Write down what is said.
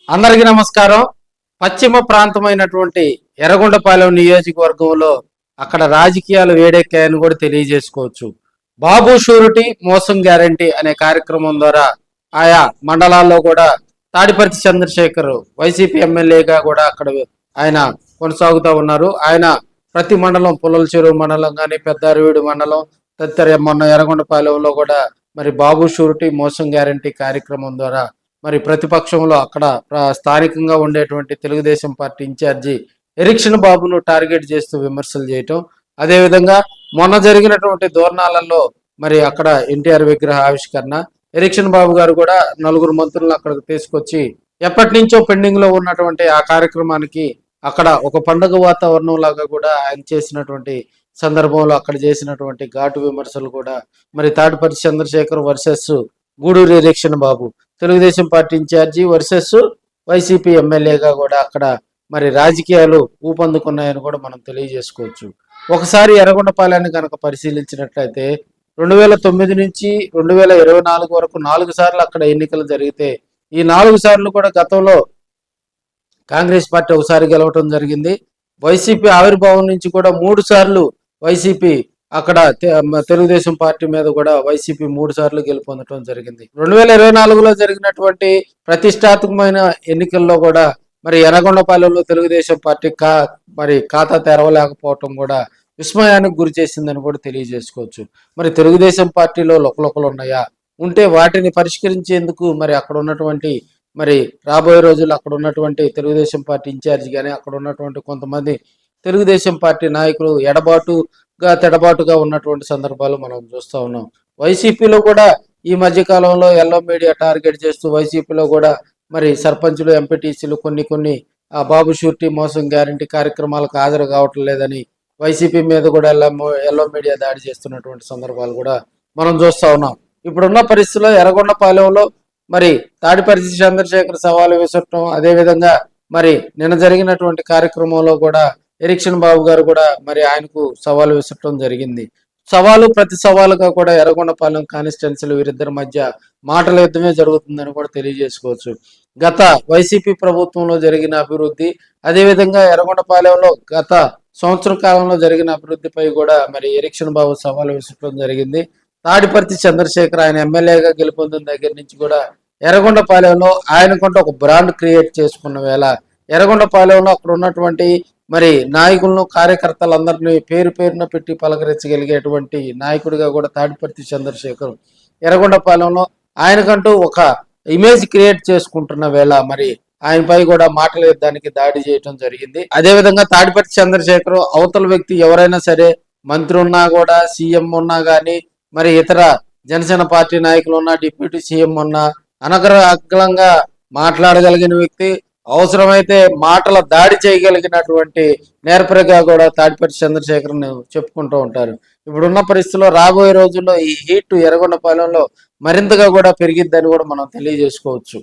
అందరికీ నమస్కారం. పశ్చిమ ప్రాంతమైనటువంటి ఎర్రగొండపాలెం నియోజకవర్గంలో అక్కడ రాజకీయాలు వేడెక్కాయని కూడా తెలియజేసుకోవచ్చు. బాబు షూరిటీ మోసం గ్యారంటీ అనే కార్యక్రమం ద్వారా ఆయా మండలాల్లో కూడా తాడిపర్తి చంద్రశేఖర్ వైసీపీ ఎమ్మెల్యేగా కూడా అక్కడ ఆయన కొనసాగుతూ ఉన్నారు. ఆయన ప్రతి మండలం పుల్లల చెరువు మండలం కానీ పెద్దారవీడు మండలం తదితర మొన్న ఎర్రగొండపాలెంలో కూడా మరి బాబు షూరిటీ మోసం గ్యారంటీ కార్యక్రమం ద్వారా మరి ప్రతిపక్షంలో అక్కడ స్థానికంగా ఉండేటువంటి తెలుగుదేశం పార్టీ ఇన్ఛార్జి ఎరిక్షన్ బాబును టార్గెట్ చేస్తూ విమర్శలు చేయటం, అదేవిధంగా మొన్న జరిగినటువంటి దోర్నాలలో మరి అక్కడ ఎన్టీఆర్ విగ్రహ ఆవిష్కరణ, ఎరిక్షన్ బాబు గారు కూడా నలుగురు మంత్రులను అక్కడికి తీసుకొచ్చి ఎప్పటి నుంచో పెండింగ్ లో ఉన్నటువంటి ఆ కార్యక్రమానికి అక్కడ ఒక పండుగ వాతావరణం లాగా కూడా ఆయన చేసినటువంటి సందర్భంలో అక్కడ చేసినటువంటి ఘాటు విమర్శలు కూడా మరి Tadipatri Chandrasekhar versus Gudur Erikshan Babu Telugu Desam party incharge versus YCP ఎమ్మెల్యేగా కూడా అక్కడ మరి రాజకీయాలు ఊపందుకున్నాయని కూడా మనం తెలియజేసుకోవచ్చు. ఒకసారి ఎర్రగొండపాలెన్ని కనుక పరిశీలించినట్లయితే 2009 నుంచి 2024 వరకు 4 సార్లు అక్కడ ఎన్నికలు జరిగితే ఈ 4 సార్లు కూడా గతంలో కాంగ్రెస్ పార్టీ ఒకసారి గెలవటం జరిగింది. వైసీపీ ఆవిర్భావం నుంచి కూడా 3 సార్లు వైసీపీ అక్కడ తెలుగుదేశం పార్టీ మీద కూడా వైసీపీ 3 సార్లు గెలుపొందడం జరిగింది. 2024లో జరిగినటువంటి ప్రతిష్టాత్మకమైన ఎన్నికల్లో కూడా మరి ఎర్రగొండపాలెంలో తెలుగుదేశం పార్టీ మరి ఖాతా తెరవలేకపోవటం కూడా విస్మయానికి గురి చేసిందని కూడా తెలియజేసుకోవచ్చు. మరి తెలుగుదేశం పార్టీలో లొకలొకలు ఉన్నాయా, ఉంటే వాటిని పరిష్కరించేందుకు మరి అక్కడ ఉన్నటువంటి మరి రాబోయే రోజుల్లో అక్కడ ఉన్నటువంటి తెలుగుదేశం పార్టీ ఇన్ఛార్జి కానీ అక్కడ ఉన్నటువంటి కొంతమంది తెలుగుదేశం పార్టీ నాయకులు తెడబాటుగా ఉన్నటువంటి సందర్భాలు మనం చూస్తూ ఉన్నాం. వైసీపీలో కూడా ఈ మధ్య కాలంలో ఎల్లో మీడియా టార్గెట్ చేస్తూ వైసీపీలో కూడా మరి సర్పంచులు ఎంపీటీసీలు కొన్ని బాబు షూరిటీ మోసం గ్యారంటీ కార్యక్రమాలకు హాజరు కావటం లేదని వైసీపీ మీద కూడా ఎల్లో మీడియా దాడి చేస్తున్నటువంటి సందర్భాలు కూడా మనం చూస్తూ ఉన్నాం. ఇప్పుడున్న పరిస్థితుల్లో ఎర్రగొండపాలెంలో మరి తాడిపర్తి చంద్రశేఖర్ సవాలు విసరటం, అదేవిధంగా మరి నిన్న జరిగినటువంటి కార్యక్రమంలో కూడా ఎరిక్షన్ బాబు గారు కూడా మరి ఆయనకు సవాలు విసరటం జరిగింది. ప్రతి సవాలుగా కూడా ఎర్రగొండపాలెం కాన్స్టిట్యున్సీలు వీరిద్దరి మధ్య మాటల యుద్ధమే జరుగుతుందని కూడా తెలియజేసుకోవచ్చు. గత వైసీపీ ప్రభుత్వంలో జరిగిన అభివృద్ధి, అదేవిధంగా ఎర్రగొండపాలెంలో గత సంవత్సర కాలంలో జరిగిన అభివృద్ధిపై కూడా మరి ఎరిక్షన్ బాబు సవాలు విసరటం జరిగింది. తాడిపర్తి చంద్రశేఖర్ ఆయన ఎమ్మెల్యేగా గెలుపొందిన దగ్గర నుంచి కూడా ఎర్రగొండపాలెంలో ఆయనకుంటూ ఒక బ్రాండ్ క్రియేట్ చేసుకున్న వేళ ఎర్రగొండపాలెంలో అక్కడ ఉన్నటువంటి మరి నాయకులను కార్యకర్తలందరినీ పేరు పేరున పెట్టి పలకరించగలిగేటువంటి నాయకుడిగా కూడా తాడిపర్తి చంద్రశేఖర్ ఎర్రగొండపాలెంలో ఆయనకంటూ ఒక ఇమేజ్ క్రియేట్ చేసుకుంటున్న వేళ మరి ఆయనపై కూడా మాటల యుద్ధానికి దాడి చేయటం జరిగింది. అదేవిధంగా తాడిపర్తి చంద్రశేఖర్ అవతల వ్యక్తి ఎవరైనా సరే, మంత్రి ఉన్నా కూడా, సీఎం ఉన్నా కానీ, మరి ఇతర జనసేన పార్టీ నాయకులు ఉన్నా, డిప్యూటీ సీఎం ఉన్నా అనర్గళంగా మాట్లాడగలిగిన వ్యక్తి, అవసరమైతే మాటల దాడి చేయగలిగినటువంటి నేర్పరిగా కూడా తాడిపర్తి చంద్రశేఖర్ని చెప్పుకుంటూ ఉంటారు. ఇప్పుడున్న పరిస్థితుల్లో రాబోయే రోజుల్లో ఈ హీట్ ఎర్రగొండపాలెంలో మరింతగా కూడా పెరిగిద్దని కూడా మనం తెలియజేసుకోవచ్చు.